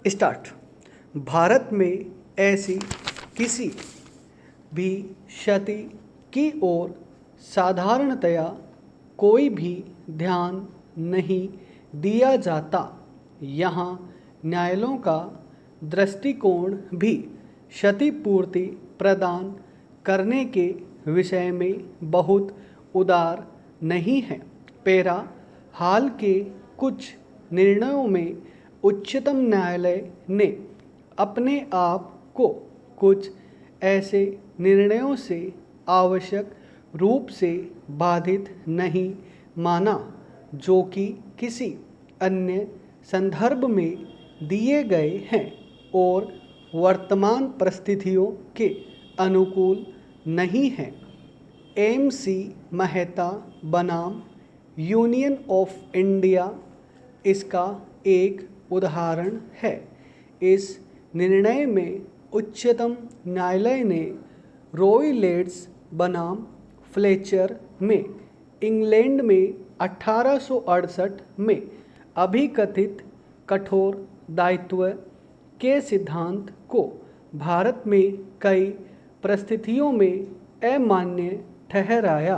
Start. Bharat में ऐसी किसी भी क्षति की ओर साधारणतया कोई भी ध्यान नहीं दिया जाता। यहाँ न्यायालयों का दृष्टिकोण भी क्षतिपूर्ति प्रदान करने के विषय में बहुत उदार नहीं है। पेरा हाल के कुछ निर्णयों में उच्चतम न्यायालय ने अपने आप को कुछ ऐसे निर्णयों से आवश्यक रूप से बाधित नहीं माना जो कि किसी अन्य संदर्भ में दिए गए हैं और वर्तमान परिस्थितियों के अनुकूल नहीं हैं। MC मेहता बनाम यूनियन ऑफ इंडिया इसका एक उदाहरण है। इस निर्णय में उच्चतम न्यायालय ने रॉयलेट्स बनाम फ्लेचर में इंग्लैंड में 1868 में अभिकथित कठोर दायित्व के सिद्धांत को भारत में कई परिस्थितियों में अमान्य ठहराया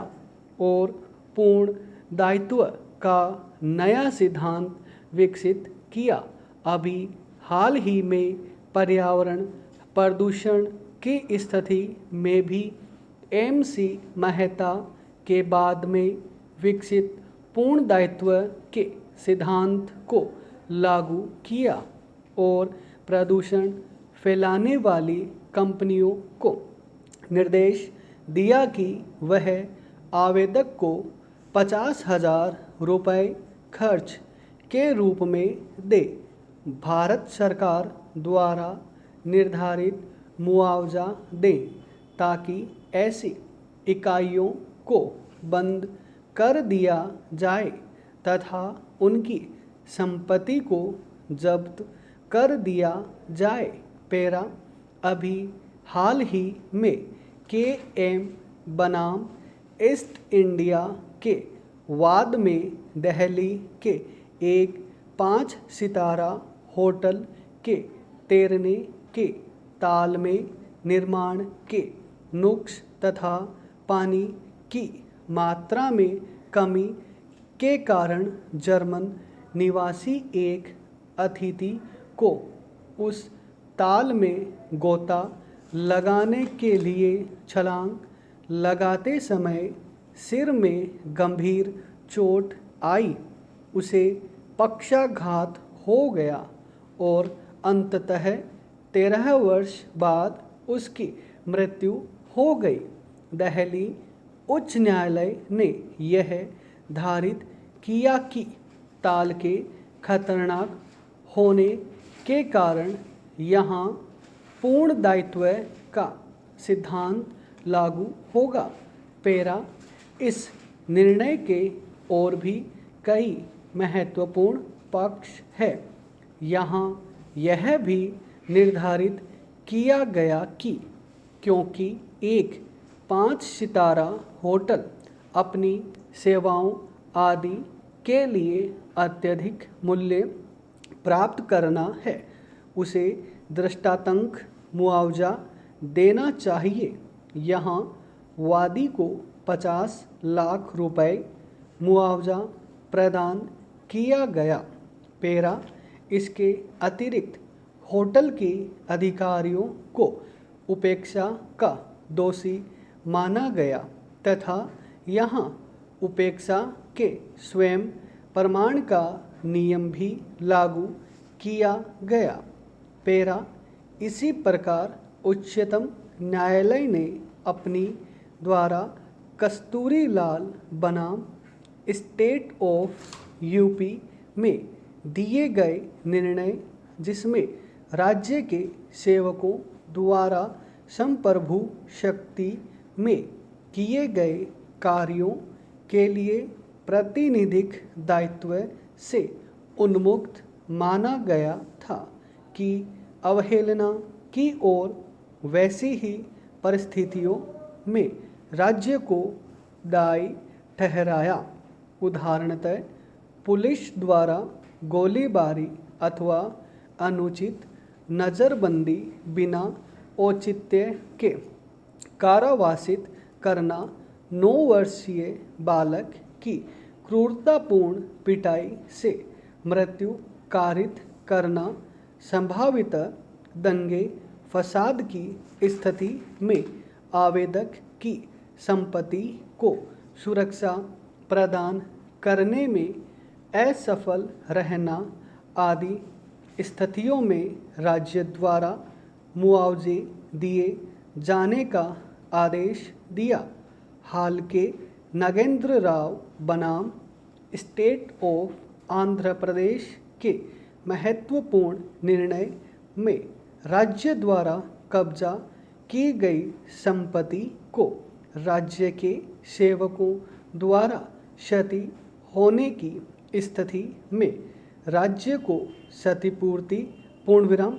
और पूर्ण दायित्व का नया सिद्धांत विकसित किया। अभी हाल ही में पर्यावरण प्रदूषण की स्थिति में भी MC मेहता के बाद में विकसित पूर्ण दायित्व के सिद्धांत को लागू किया और प्रदूषण फैलाने वाली कंपनियों को निर्देश दिया कि वह आवेदक को 50,000 रुपये खर्च के रूप में दे। भारत सरकार द्वारा निर्धारित मुआवजा दें ताकि ऐसी इकाइयों को बंद कर दिया जाए तथा उनकी संपत्ति को जब्त कर दिया जाए। पेरा अभी हाल ही में KM बनाम ईस्ट इंडिया के वाद में दिल्ली के एक 5 सितारा होटल के तैरने के ताल में निर्माण के नुक्स तथा पानी की मात्रा में कमी के कारण जर्मन निवासी एक अतिथि को उस ताल में गोता लगाने के लिए छलांग लगाते समय सिर में गंभीर चोट आई। उसे पक्षाघात हो गया और अंततः 13 वर्ष बाद उसकी मृत्यु हो गई। दिल्ली उच्च न्यायालय ने यह धारित किया कि ताल के खतरनाक होने के कारण यहाँ पूर्ण दायित्व का सिद्धांत लागू होगा। पेरा इस निर्णय के और भी कई महत्वपूर्ण पक्ष है। यहाँ यह भी निर्धारित किया गया कि क्योंकि एक 5 सितारा होटल अपनी सेवाओं आदि के लिए अत्यधिक मूल्य प्राप्त करना है, उसे दृष्टांतक मुआवजा देना चाहिए। यहाँ वादी को 50 लाख रुपए मुआवजा प्रदान किया गया। पेरा इसके अतिरिक्त होटल के अधिकारियों को उपेक्षा का दोषी माना गया तथा यहाँ उपेक्षा के स्वयं प्रमाण का नियम भी लागू किया गया। पेरा इसी प्रकार उच्चतम न्यायालय ने अपनी द्वारा कस्तूरीलाल बनाम स्टेट ऑफ UP में दिए गए निर्णय जिसमें राज्य के सेवकों द्वारा संप्रभु शक्ति में किए गए कार्यों के लिए प्रातिनिधिक दायित्व से उन्मुक्त माना गया था कि अवहेलना की ओर वैसी ही परिस्थितियों में राज्य को दायी ठहराया। उदाहरणतः पुलिस द्वारा गोलीबारी अथवा अनुचित नज़रबंदी बिना औचित्य के कारावासित करना, 9 वर्षीय बालक की क्रूरतापूर्ण पिटाई से मृत्यु कारित करना, संभावित दंगे फसाद की स्थिति में आवेदक की संपत्ति को सुरक्षा प्रदान करने में असफल रहना आदि स्थितियों में राज्य द्वारा मुआवजे दिए जाने का आदेश दिया। हाल के नागेंद्र राव बनाम स्टेट ऑफ आंध्र प्रदेश के महत्वपूर्ण निर्णय में राज्य द्वारा कब्जा की गई संपत्ति को राज्य के सेवकों द्वारा क्षति होने की स्थिति में राज्य को क्षतिपूर्ति पूर्णविराम